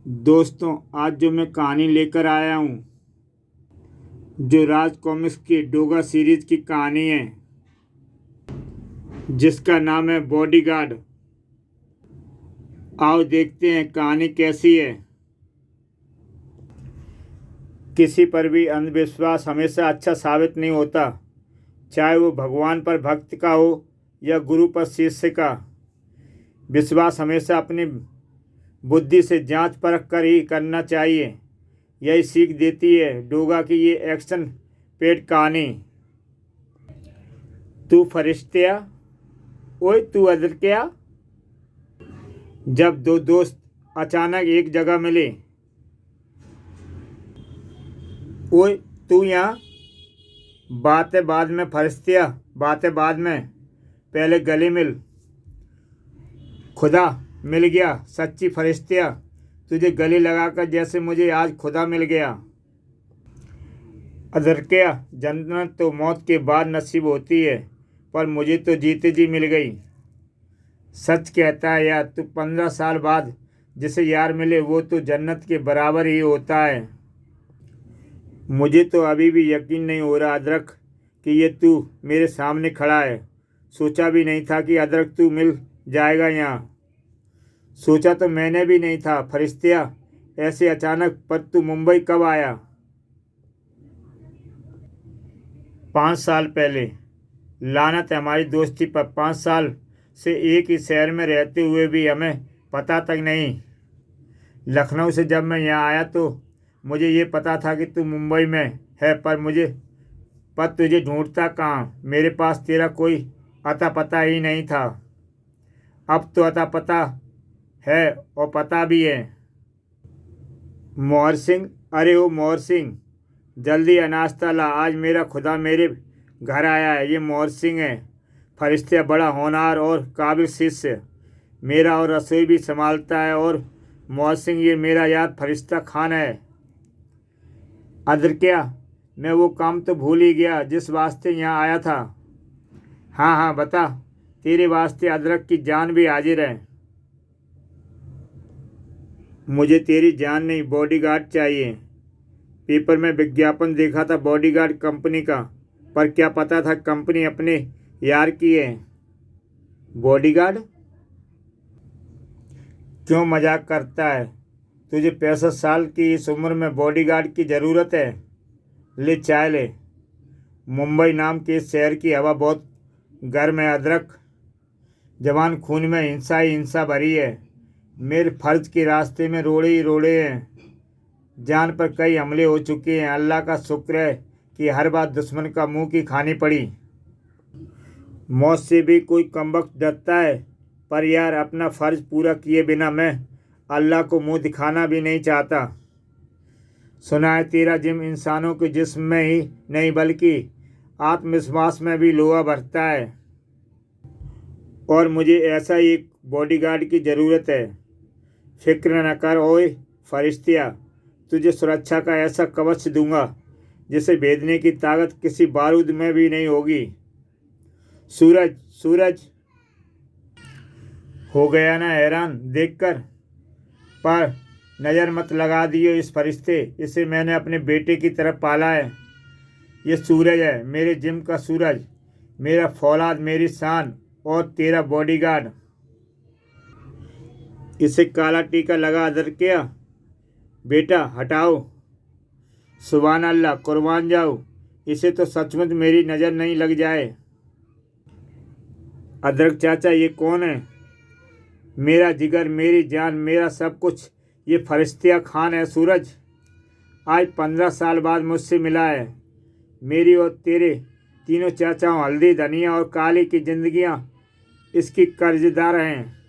दोस्तों, आज जो मैं कहानी लेकर आया हूँ जो राज कॉमिक्स की डोगा सीरीज की कहानी है जिसका नाम है बॉडीगार्ड। आओ देखते हैं कहानी कैसी है। किसी पर भी अंधविश्वास हमेशा अच्छा साबित नहीं होता, चाहे वो भगवान पर भक्त का हो या गुरु पर शिष्य का। विश्वास हमेशा अपनी बुद्धि से जांच परख कर ही करना चाहिए। यही सीख देती है डोगा की ये एक्शन पेड कहानी। तू फरिश्तिया, ओए तू अदरकिया। जब दो दोस्त अचानक एक जगह मिले। ओए तू यहाँ, बातें बाद में फरिश्तिया, बातें बाद में, पहले गले मिल। खुदा मिल गया सच्ची फरिश्तिया, तुझे गले लगाकर जैसे मुझे आज खुदा मिल गया। अदरकिया, जन्नत तो मौत के बाद नसीब होती है, पर मुझे तो जीते जी मिल गई। सच कहता है यार, तू 15 साल बाद जिसे यार मिले वो तो जन्नत के बराबर ही होता है। मुझे तो अभी भी यकीन नहीं हो रहा अदरक कि ये तू मेरे सामने खड़ा है। सोचा भी नहीं था कि अदरक तू मिल जाएगा यहाँ। सोचा तो मैंने भी नहीं था फरिश्तिया, ऐसे अचानक। पर तू मुंबई कब आया? 5 साल पहले। लानत है हमारी दोस्ती पर, 5 साल से एक ही शहर में रहते हुए भी हमें पता तक नहीं। लखनऊ से जब मैं यहाँ आया तो मुझे ये पता था कि तू मुंबई में है, पर तुझे ढूंढता कहाँ। मेरे पास तेरा कोई अता पता ही नहीं था। अब तो अता पता है और पता भी है। मोहर सिंह, अरे ओ मोहर सिंह, जल्दी नाश्ता ला, आज मेरा खुदा मेरे घर आया है। ये मोहर सिंह है, फरिश्ते बड़ा होनहार और काबिल शिष्य, मेरा और रसोई भी संभालता है। और मोहर सिंह, ये मेरा यार फरिश्ता खान है। अदरकिया, मैं वो काम तो भूल ही गया जिस वास्ते यहाँ आया था। हाँ हाँ बता, तेरे वास्ते अदरक की जान भी हाजिर है। मुझे तेरी जान नहीं, बॉडीगार्ड चाहिए। पेपर में विज्ञापन देखा था बॉडीगार्ड कंपनी का, पर क्या पता था कंपनी अपने यार की है। बॉडीगार्ड? क्यों मजाक करता है? तुझे 65 साल की इस उम्र में बॉडीगार्ड की ज़रूरत है? ले चाय ले। मुंबई नाम के इस शहर की हवा बहुत गर्म है अदरक। जवान खून में हिंसा ही हिंसा भरी है। मेरे फर्ज के रास्ते में रोड़े ही रोड़े हैं। जान पर कई हमले हो चुके हैं। अल्लाह का शुक्र है कि हर बार दुश्मन का मुंह की खानी पड़ी। मौत से भी कोई कमबख्त डरता है, पर यार अपना फ़र्ज पूरा किए बिना मैं अल्लाह को मुंह दिखाना भी नहीं चाहता। सुना है तेरा जिम इंसानों के जिस्म में ही नहीं बल्कि आत्मविश्वास में भी लोहा भरता है, और मुझे ऐसा ही एक बॉडीगार्ड की ज़रूरत है। फिक्र न कर ओए फरिश्तिया, तुझे सुरक्षा का ऐसा कवच दूंगा जिसे भेदने की ताकत किसी बारूद में भी नहीं होगी। सूरज, सूरज हो गया ना हैरान देखकर? पर नज़र मत लगा दियो इस फरिश्ते, इसे मैंने अपने बेटे की तरफ पाला है। ये सूरज है, मेरे जिम का सूरज, मेरा फौलाद, मेरी शान और तेरा बॉडीगार्ड। इसे काला टीका लगा अदरकिया। बेटा हटाओ। सुभान अल्लाह, कुर्बान जाओ, इसे तो सचमुच मेरी नज़र नहीं लग जाए। अदरक चाचा, ये कौन है? मेरा जिगर, मेरी जान, मेरा सब कुछ, ये फरिश्तिया खान है। सूरज आज 15 साल बाद मुझसे मिला है। मेरी और तेरे तीनों चाचाओं हल्दी, धनिया और काली की जिंदगियां इसकी कर्जदार हैं।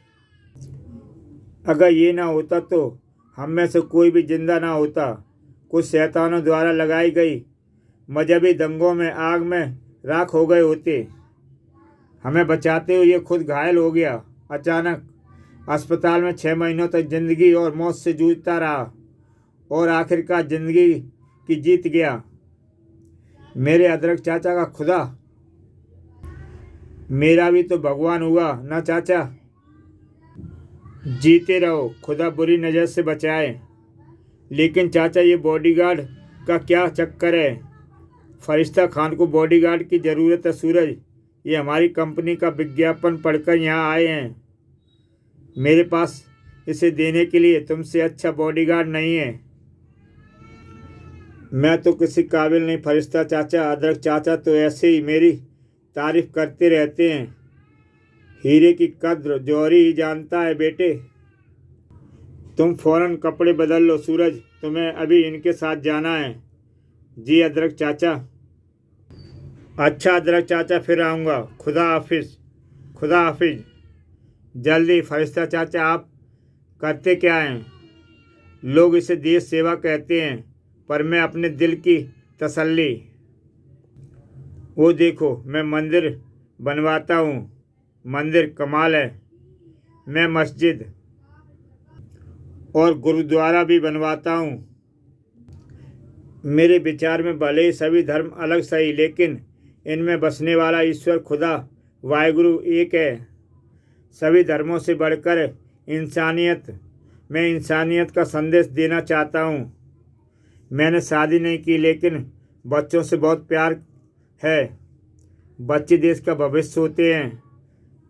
अगर ये ना होता तो हम में से कोई भी जिंदा ना होता। कुछ शैतानों द्वारा लगाई गई मजहबी दंगों में आग में राख हो गए होते। हमें बचाते हुए ये खुद घायल हो गया। अचानक अस्पताल में 6 महीनों तक जिंदगी और मौत से जूझता रहा और आखिरकार जिंदगी की जीत गया। मेरे अदरक चाचा का खुदा मेरा भी तो भगवान हुआ ना चाचा। जीते रहो, खुदा बुरी नज़र से बचाए। लेकिन चाचा, ये बॉडीगार्ड का क्या चक्कर है? फरिश्ता खान को बॉडीगार्ड की ज़रूरत है सूरज। ये हमारी कंपनी का विज्ञापन पढ़कर यहाँ आए हैं। मेरे पास इसे देने के लिए तुमसे अच्छा बॉडीगार्ड नहीं है। मैं तो किसी काबिल नहीं फरिश्ता चाचा। अदरक चाचा तो ऐसे ही मेरी तारीफ करते रहते हैं। हीरे की कद्र जौहरी ही जानता है बेटे। तुम फौरन कपड़े बदल लो सूरज, तुम्हें अभी इनके साथ जाना है। जी अदरक चाचा। अच्छा अदरक चाचा, फिर आऊँगा। खुदा हाफिज। खुदा हाफिज। जल्दी। फरिश्ता चाचा, आप करते क्या हैं? लोग इसे देश सेवा कहते हैं, पर मैं अपने दिल की तसल्ली। वो देखो, मैं मंदिर बनवाता हूँ। मंदिर कमाल है। मैं मस्जिद और गुरुद्वारा भी बनवाता हूँ। मेरे विचार में भले ही सभी धर्म अलग सही, लेकिन इनमें बसने वाला ईश्वर खुदा वाहिगुरु एक है। सभी धर्मों से बढ़कर इंसानियत। मैं इंसानियत का संदेश देना चाहता हूँ। मैंने शादी नहीं की, लेकिन बच्चों से बहुत प्यार है। बच्चे देश का भविष्य होते हैं।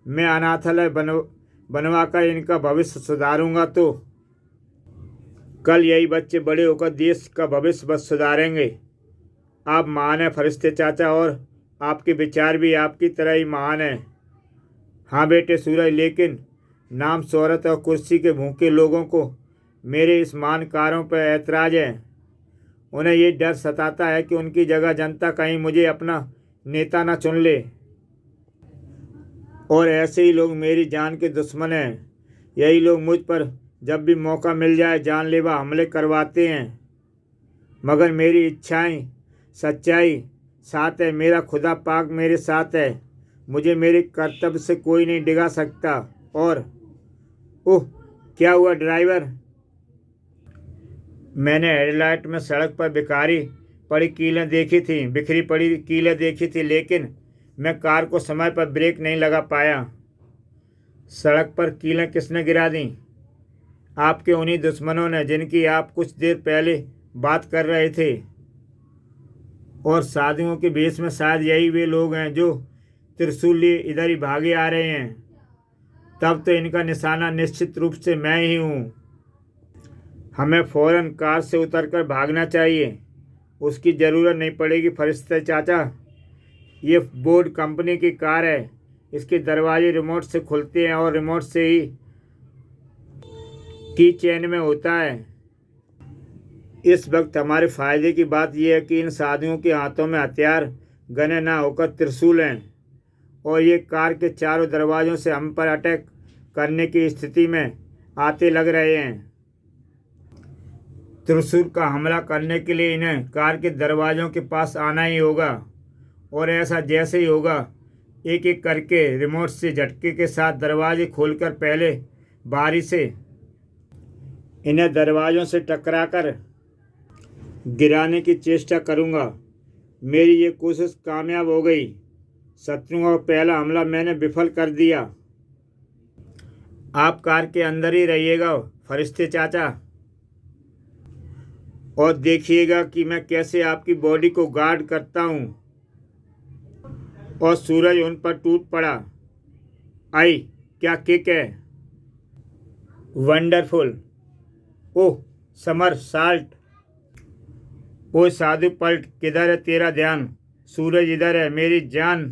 मैं अनाथालय बनवाकर इनका भविष्य सुधारूंगा, तो कल यही बच्चे बड़े होकर देश का भविष्य बस सुधारेंगे। आप महान हैं फरिश्ते चाचा, और आपके विचार भी आपकी तरह ही महान हैं। हाँ बेटे सूरज, लेकिन नाम, शोहरत और कुर्सी के भूखे लोगों को मेरे इस महान कार्यों पर ऐतराज़ है। उन्हें ये डर सताता है कि उनकी जगह जनता कहीं मुझे अपना नेता न चुन ले। और ऐसे ही लोग मेरी जान के दुश्मन हैं। यही लोग मुझ पर जब भी मौका मिल जाए जानलेवा हमले करवाते हैं। मगर मेरी इच्छाएं, सच्चाई साथ है। मेरा खुदा पाक मेरे साथ है। मुझे मेरे कर्तव्य से कोई नहीं डिगा सकता। और ओह, क्या हुआ ड्राइवर? मैंने हेडलाइट में सड़क पर बिखरी पड़ी कीलें देखी थी, लेकिन मैं कार को समय पर ब्रेक नहीं लगा पाया। सड़क पर कीलें किसने गिरा दी? आपके उन्हीं दुश्मनों ने जिनकी आप कुछ देर पहले बात कर रहे थे। और साधुओं के भेष में शायद यही वे लोग हैं जो त्रिशूल लिए इधर ही भागे आ रहे हैं। तब तो इनका निशाना निश्चित रूप से मैं ही हूँ। हमें फौरन कार से उतरकर भागना चाहिए। उसकी ज़रूरत नहीं पड़ेगी फरिश्ते चाचा। ये बोर्ड कंपनी की कार है। इसके दरवाजे रिमोट से खुलते हैं और रिमोट से ही की चेन में होता है। इस वक्त हमारे फ़ायदे की बात यह है कि इन साधुओं के हाथों में हथियार गने ना होकर त्रिशूल हैं, और ये कार के चारों दरवाज़ों से हम पर अटैक करने की स्थिति में आते लग रहे हैं। त्रिशूल का हमला करने के लिए इन्हें कार के दरवाज़ों के पास आना ही होगा। और ऐसा जैसे ही होगा, एक एक करके रिमोट से झटके के साथ दरवाजे खोलकर पहले बारी से इन्हें दरवाज़ों से टकराकर गिराने की चेष्टा करूंगा। मेरी ये कोशिश कामयाब हो गई। शत्रुओं का पहला हमला मैंने विफल कर दिया। आप कार के अंदर ही रहिएगा फरिश्ते चाचा, और देखिएगा कि मैं कैसे आपकी बॉडी को गार्ड करता हूँ। और सूरज उन पर टूट पड़ा। आई, क्या किक है! वंडरफुल! ओह समर साल्ट! ओ साधु पलट, किधर है तेरा ध्यान? सूरज इधर है मेरी जान।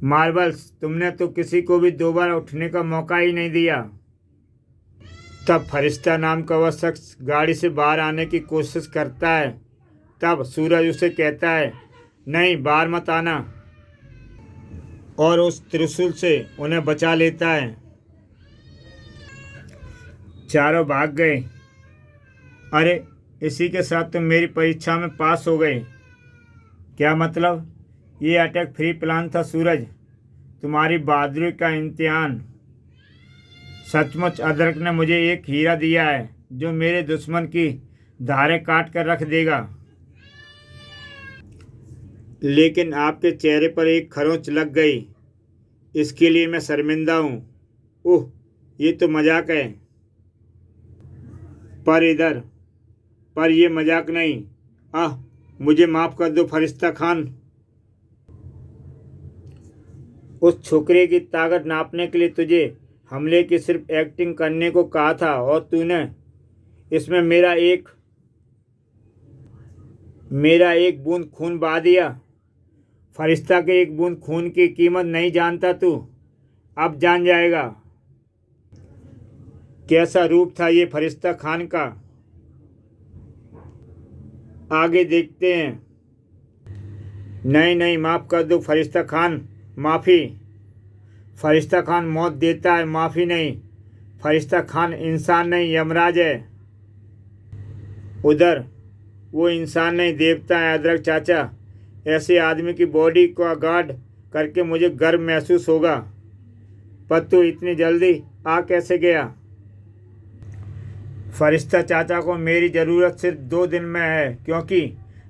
मार्बल्स, तुमने तो किसी को भी दोबारा उठने का मौका ही नहीं दिया। तब फरिश्ता नाम का वह शख्स गाड़ी से बाहर आने की कोशिश करता है। तब सूरज उसे कहता है, नहीं, बाहर मत आना, और उस त्रिशूल से उन्हें बचा लेता है। चारों भाग गए। अरे, इसी के साथ तुम मेरी परीक्षा में पास हो गए। क्या मतलब? ये अटैक फ्री प्लान था सूरज, तुम्हारी बहादुरी का इम्तिहान। सचमुच अदरक ने मुझे एक हीरा दिया है जो मेरे दुश्मन की धारें काट कर रख देगा। लेकिन आपके चेहरे पर एक खरोंच लग गई। इसके लिए मैं शर्मिंदा हूँ। ओह, ये तो मजाक है। पर ये मजाक नहीं। मुझे माफ़ कर दो फरिश्ता खान। उस छोकरे की ताकत नापने के लिए तुझे हमले की सिर्फ एक्टिंग करने को कहा था और तूने इसमें मेरा एक बूंद खून बहा दिया। फरिश्ता के एक बूंद खून की कीमत नहीं जानता तू, अब जान जाएगा। कैसा रूप था ये फरिश्ता खान का। आगे देखते हैं। नहीं, माफ़ कर दो फरिश्ता खान, माफ़ी। फरिश्ता खान मौत देता है, माफ़ी नहीं। फरिश्ता खान इंसान नहीं, यमराज है। उधर वो इंसान नहीं, देवता है अदरक चाचा। ऐसे आदमी की बॉडी का गार्ड करके मुझे गर्व महसूस होगा। पर तू इतनी जल्दी आ कैसे गया। फरिश्ता चाचा को मेरी ज़रूरत सिर्फ 2 दिन में है, क्योंकि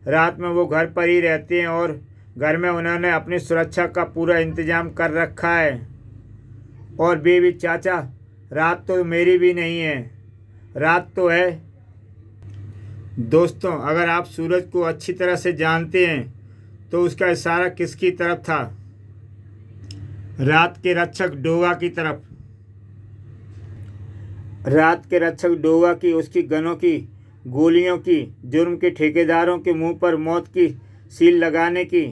रात में वो घर पर ही रहते हैं और घर में उन्होंने अपनी सुरक्षा का पूरा इंतज़ाम कर रखा है। और बेबी चाचा, रात तो मेरी भी नहीं है, रात तो है। दोस्तों, अगर आप सूरज को अच्छी तरह से जानते हैं तो उसका इशारा किसकी तरफ था। रात के रक्षक डोगा की तरफ। रात के रक्षक डोगा की, उसकी गनों की, गोलियों की, जुर्म के ठेकेदारों के मुंह पर मौत की सील लगाने की,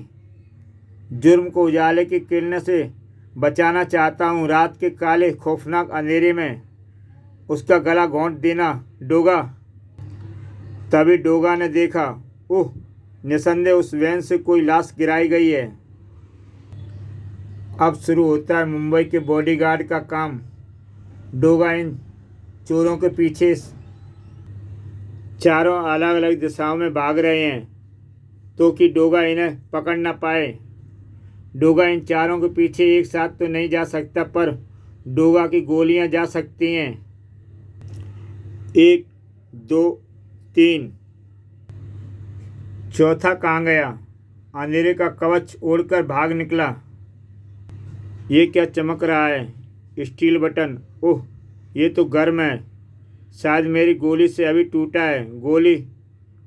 जुर्म को उजाले की किरणों से बचाना चाहता हूँ। रात के काले खौफनाक अंधेरे में उसका गला घोंट देना डोगा। तभी डोगा ने देखा, निसंदेह उस वैन से कोई लाश गिराई गई है। अब शुरू होता है मुंबई के बॉडीगार्ड का काम। डोगा इन चोरों के पीछे चारों अलग अलग दिशाओं में भाग रहे हैं तो कि डोगा इन्हें पकड़ न पाए। डोगा इन चारों के पीछे एक साथ तो नहीं जा सकता, पर डोगा की गोलियां जा सकती हैं। 1, 2, 3। चौथा कहाँ गया। अंधेरे का कवच ओढ़कर भाग निकला। ये क्या चमक रहा है। Steel button. ये तो गर्म है। शायद मेरी गोली से अभी टूटा है। गोली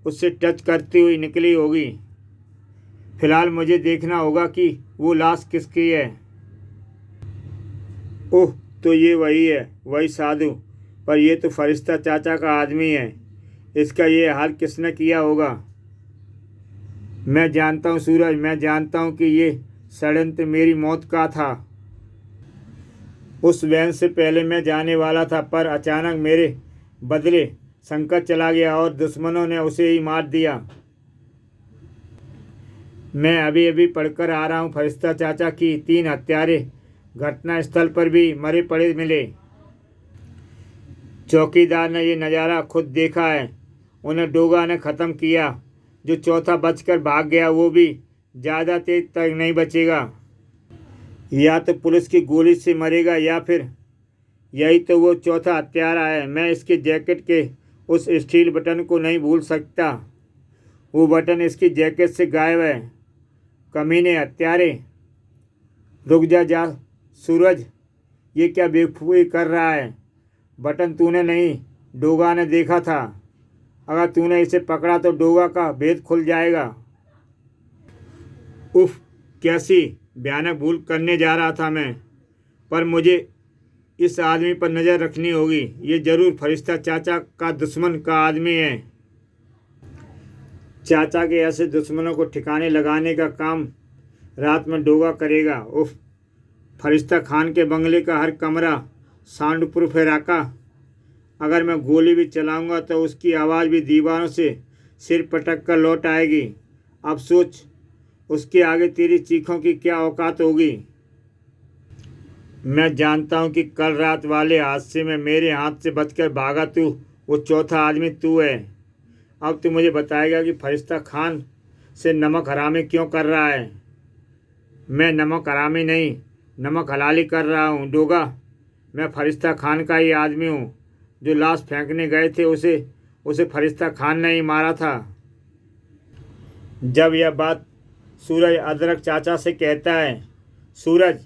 उससे टच करती हुई निकली होगी। फिलहाल मुझे देखना होगा कि वो लाश किसकी है। तो ये वही है, वही साधु। पर ये तो फरिश्ता चाचा का आदमी है। इसका ये हाल किसने किया होगा। मैं जानता हूँ सूरज, मैं जानता हूँ कि ये षड्यंत्र मेरी मौत का था। उस वैन से पहले मैं जाने वाला था, पर अचानक मेरे बदले संकट चला गया और दुश्मनों ने उसे ही मार दिया। मैं अभी अभी पढ़कर आ रहा हूँ, फरिश्ता चाचा की 3 हत्यारे घटना स्थल पर भी मरे पड़े मिले। चौकीदार ने ये नज़ारा खुद देखा है। उन्हें डोगा ने ख़त्म किया। जो चौथा बचकर भाग गया वो भी ज़्यादा देर तक नहीं बचेगा। या तो पुलिस की गोली से मरेगा या फिर यही तो वो चौथा हत्यारा है। मैं इसके जैकेट के उस स्टील बटन को नहीं भूल सकता। वो बटन इसकी जैकेट से गायब है। कमीने हत्यारे, रुक जा सूरज, ये क्या बेवकूफ़ी कर रहा है। बटन तूने नहीं, डोगा ने देखा था। अगर तूने इसे पकड़ा तो डोगा का भेद खुल जाएगा। कैसी भयानक भूल करने जा रहा था मैं। पर मुझे इस आदमी पर नज़र रखनी होगी। ये ज़रूर फरिश्ता चाचा का दुश्मन का आदमी है। चाचा के ऐसे दुश्मनों को ठिकाने लगाने का काम रात में डोगा करेगा। फरिश्ता खान के बंगले का हर कमरा साउंड प्रूफ है राका। अगर मैं गोली भी चलाऊंगा तो उसकी आवाज़ भी दीवारों से सिर पटक कर लौट आएगी। अब सोच, उसके आगे तेरी चीखों की क्या औकात होगी। मैं जानता हूँ कि कल रात वाले हादसे में मेरे हाथ से बचकर भागा तू, वो चौथा आदमी तू है। अब तू मुझे बताएगा कि फरिश्ता खान से नमक हरामी क्यों कर रहा है। मैं नमक हरामी नहीं, नमक हलाली कर रहा हूँ डोगा। मैं फरिश्ता खान का ही आदमी हूँ। जो लाश फेंकने गए थे उसे फरिश्ता खान ने ही मारा था। जब यह बात सूरज अदरक चाचा से कहता है, सूरज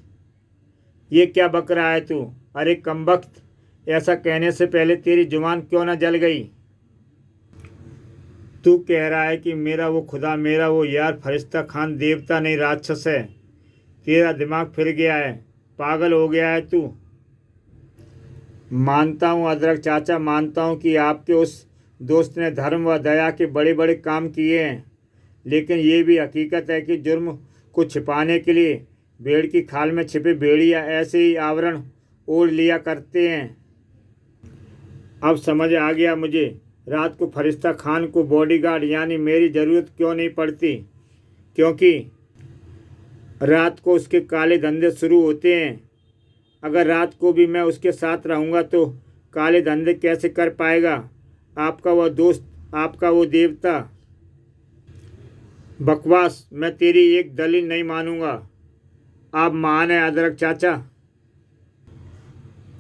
ये क्या बक रहा है तू। अरे कमबख्त, ऐसा कहने से पहले तेरी जुबान क्यों न जल गई? तू कह रहा है कि मेरा वो खुदा, मेरा वो यार फरिश्ता खान देवता नहीं राक्षस है। तेरा दिमाग फिर गया है, पागल हो गया है तू। मानता हूँ अदरक चाचा, मानता हूँ कि आपके उस दोस्त ने धर्म व दया के बड़े बड़े काम किए हैं, लेकिन ये भी हकीकत है कि जुर्म को छिपाने के लिए भेड़ की खाल में छिपे भेड़िया ऐसे ही आवरण ओढ़ लिया करते हैं। अब समझ आ गया मुझे, रात को फरिश्ता खान को बॉडीगार्ड यानी मेरी ज़रूरत क्यों नहीं पड़ती, क्योंकि रात को उसके काले धंधे शुरू होते हैं। अगर रात को भी मैं उसके साथ रहूँगा तो काले धंधे कैसे कर पाएगा आपका वह दोस्त, आपका वो देवता? बकवास, मैं तेरी एक दलील नहीं मानूंगा। आप महान है अदरक चाचा।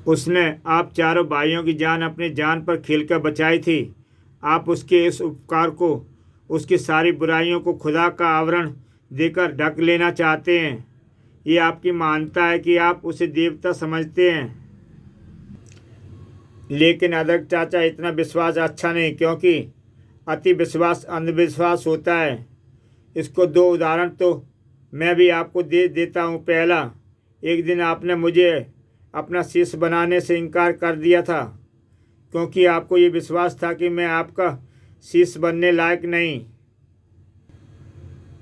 उसने आप चारों भाइयों की जान अपनी जान पर खेलकर बचाई थी। आप उसके इस उपकार को, उसकी सारी बुराइयों को खुदा का आवरण देकर ढक लेना चाहते हैं। ये आपकी मानता है कि आप उसे देवता समझते हैं। लेकिन अदरक चाचा, इतना विश्वास अच्छा नहीं, क्योंकि अति विश्वास अंधविश्वास होता है। इसको दो उदाहरण तो मैं भी आपको दे देता हूँ। पहला, एक दिन आपने मुझे अपना शिष्य बनाने से इनकार कर दिया था, क्योंकि आपको ये विश्वास था कि मैं आपका शिष्य बनने लायक नहीं।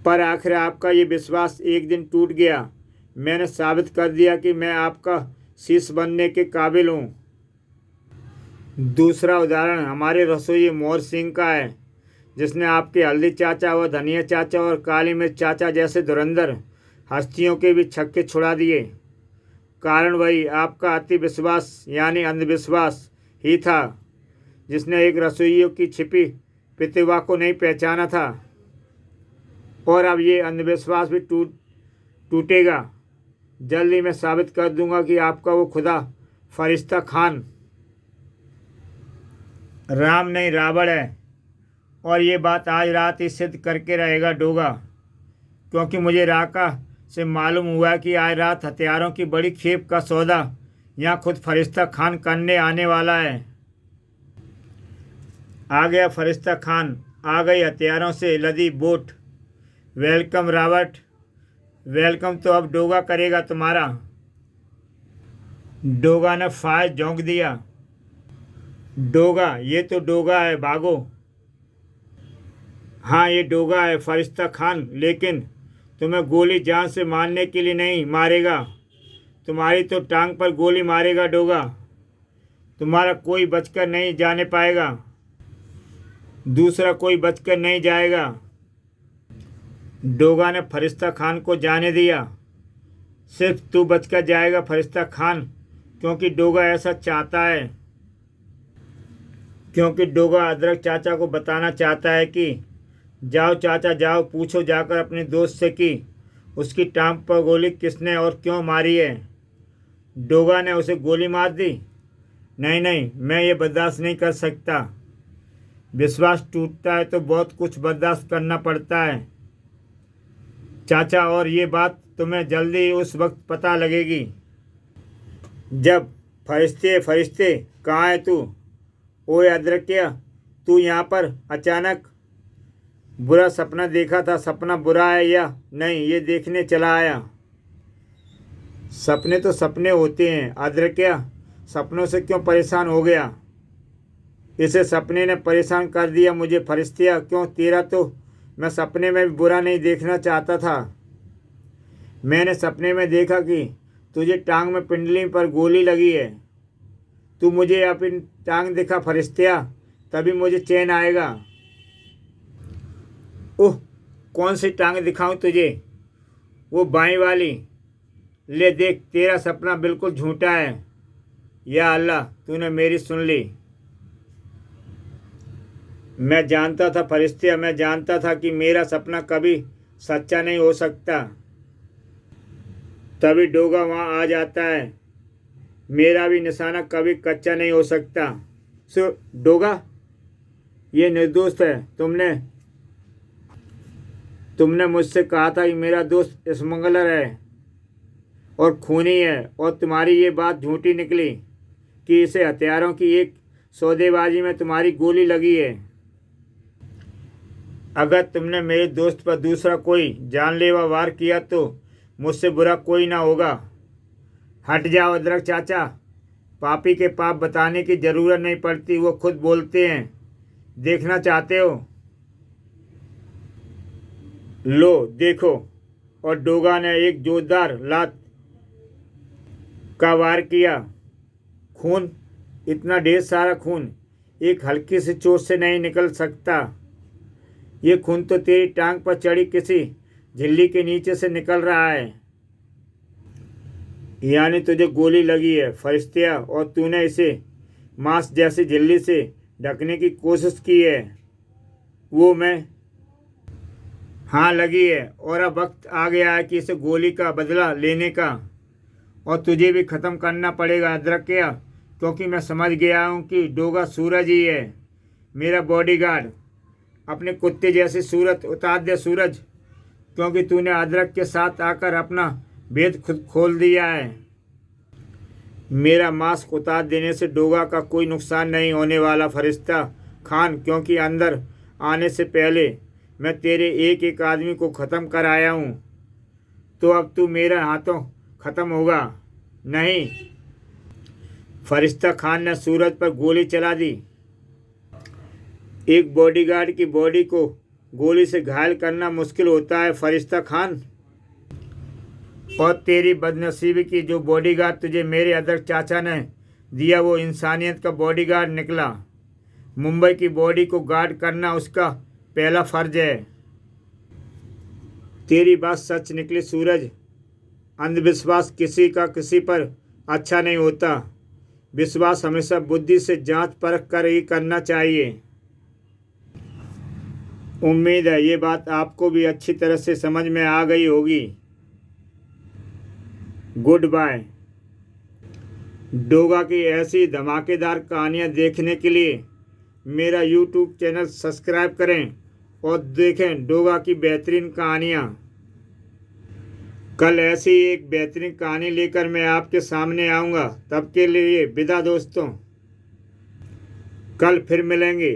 पर आखिर आपका ये विश्वास एक दिन टूट गया। मैंने साबित कर दिया कि मैं आपका शिष्य बनने के काबिल हूँ। दूसरा उदाहरण हमारे रसोई मोहर सिंह का है, जिसने आपके हल्दी चाचा व धनिया चाचा और काली मिर्च चाचा जैसे धुरंधर हस्तियों के भी छक्के छुड़ा दिए। कारण वही आपका अति विश्वास यानी अंधविश्वास ही था, जिसने एक रसोइयों की छिपी प्रतिभा को नहीं पहचाना था। और अब ये अंधविश्वास भी टूटेगा। जल्द ही मैं साबित कर दूंगा कि आपका वो खुदा फरिश्ता खान राम नहीं रावण है। और ये बात आज रात ही सिद्ध करके रहेगा डोगा, क्योंकि मुझे राका से मालूम हुआ कि आज रात हथियारों की बड़ी खेप का सौदा यहाँ खुद फरिश्ता खान करने आने वाला है। आ गया फरिश्ता खान, आ गई हथियारों से लदी बोट। वेलकम रॉबर्ट, वेलकम तो अब डोगा करेगा तुम्हारा। डोगा ने फायर झोंक दिया। डोगा, ये तो डोगा है, भागो। हाँ, ये डोगा है फरिश्ता खान, लेकिन तुम्हें गोली जान से मारने के लिए नहीं मारेगा। तुम्हारी तो टांग पर गोली मारेगा डोगा। तुम्हारा कोई बचकर नहीं जाने पाएगा। दूसरा कोई बचकर नहीं जाएगा। डोगा ने फरिश्ता खान को जाने दिया। सिर्फ तू बचकर जाएगा फरिश्ता खान, क्योंकि डोगा ऐसा चाहता है। क्योंकि डोगा अदरक चाचा को बताना चाहता है कि जाओ चाचा जाओ, पूछो जाकर अपने दोस्त से कि उसकी टांग पर गोली किसने और क्यों मारी है। डोगा ने उसे गोली मार दी। नहीं नहीं, मैं ये बर्दाश्त नहीं कर सकता। विश्वास टूटता है तो बहुत कुछ बर्दाश्त करना पड़ता है चाचा, और ये बात तुम्हें जल्दी ही उस वक्त पता लगेगी जब फरिश्ते फरिश्ते कहाँ है तू? ओए अदरकिया, तू यहाँ पर अचानक बुरा सपना देखा था। सपना बुरा है या नहीं, ये देखने चला आया। सपने तो सपने होते हैं अदरकिया, सपनों से क्यों परेशान हो गया? इसे सपने ने परेशान कर दिया मुझे फरिश्तिया। क्यों, तेरा तो मैं सपने में भी बुरा नहीं देखना चाहता था। मैंने सपने में देखा कि तुझे टांग में पिंडली पर गोली लगी है। तू मुझे अपनी टांग दिखा फरिश्तिया, तभी मुझे चैन आएगा। ओह, कौन सी टांग दिखाऊं तुझे? वो बाईं वाली। ले देख, तेरा सपना बिल्कुल झूठा है। या अल्लाह, तूने मेरी सुन ली। मैं जानता था फरिश्तिया, मैं जानता था कि मेरा सपना कभी सच्चा नहीं हो सकता। तभी डोगा वहाँ आ जाता है। मेरा भी निशाना कभी कच्चा नहीं हो सकता। सो डोगा, ये निर्दोष है। तुमने मुझसे कहा था कि मेरा दोस्त स्मगलर है और खूनी है, और तुम्हारी ये बात झूठी निकली। कि इसे हथियारों की एक सौदेबाजी में तुम्हारी गोली लगी है। अगर तुमने मेरे दोस्त पर दूसरा कोई जानलेवा वार किया तो मुझसे बुरा कोई ना होगा। हट जाओ अदरक चाचा, पापी के पाप बताने की ज़रूरत नहीं पड़ती, वो खुद बोलते हैं। देखना चाहते हो? लो देखो। और डोगा ने एक जोरदार लात का वार किया। खून, इतना ढेर सारा खून एक हल्की सी चोट से नहीं निकल सकता। ये खून तो तेरी टांग पर चढ़ी किसी झिल्ली के नीचे से निकल रहा है। यानी तुझे गोली लगी है फरिश्तिया, और तूने इसे मांस जैसी झिल्ली से ढकने की कोशिश की है। वो मैं हाँ लगी है, और अब वक्त आ गया है कि इसे गोली का बदला लेने का। और तुझे भी ख़त्म करना पड़ेगा अदरकिया, क्योंकि मैं समझ गया हूँ कि डोगा सूरज ही है, मेरा बॉडीगार्ड। अपने कुत्ते जैसी सूरत उतार दे सूरज, क्योंकि तूने अदरक के साथ आकर अपना भेद खुद खोल दिया है। मेरा मास्क उतार देने से डोगा का कोई नुकसान नहीं होने वाला फरिश्ता खान, क्योंकि अंदर आने से पहले मैं तेरे एक एक आदमी को ख़त्म कर आया हूँ। तो अब तू मेरे हाथों ख़त्म होगा नहीं। फरिश्ता खान ने सूरज पर गोली चला दी। एक बॉडीगार्ड की बॉडी को गोली से घायल करना मुश्किल होता है फरिश्ता खान, और तेरी बदनसीबी की जो बॉडीगार्ड तुझे मेरे अदरक चाचा ने दिया वो इंसानियत का बॉडीगार्ड निकला। मुंबई की बॉडी को गार्ड करना उसका पहला फर्ज है। तेरी बात सच निकली सूरज। अंधविश्वास किसी का किसी पर अच्छा नहीं होता। विश्वास हमेशा बुद्धि से जांच परख कर ही करना चाहिए। उम्मीद है ये बात आपको भी अच्छी तरह से समझ में आ गई होगी। Good bye. डोगा की ऐसी धमाकेदार कहानियाँ देखने के लिए मेरा यूट्यूब चैनल सब्सक्राइब करें और देखें डोगा की बेहतरीन कहानियाँ। कल ऐसी एक बेहतरीन कहानी लेकर मैं आपके सामने आऊँगा। तब के लिए विदा दोस्तों, कल फिर मिलेंगे।